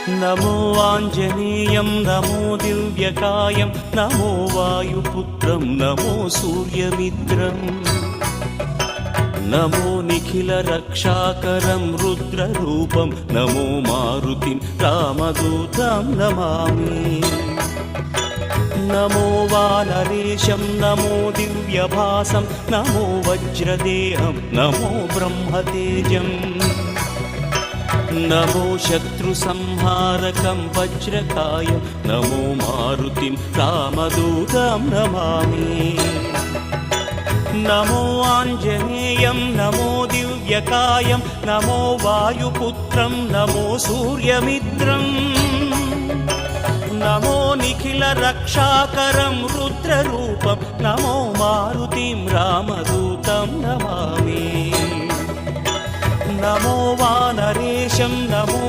नमो आञ्जनेयं नमो दिव्यकायं नमो वायुपुत्रं नमो सूर्यमित्रम् नमो निखिलरक्षाकरं रुद्ररूपं नमो मारुतिं रामदूतं Namami नमो वानरेशं नमो दिव्यभासं नमो वज्रदेहं नमो ब्रह्मतेजम् नमो शत्रुसंहारकं वज्रकायं नमो मारुतिं रामदूतं Namami नमो आञ्जनेयं नमो दिव्यकायं नमो वायुपुत्रं नमो सूर्यमित्रम् नमो निखिलरक्षाकरं रुद्ररूपं नमो मारुतिं रामदूतं Namami नमो वानरेशं नमो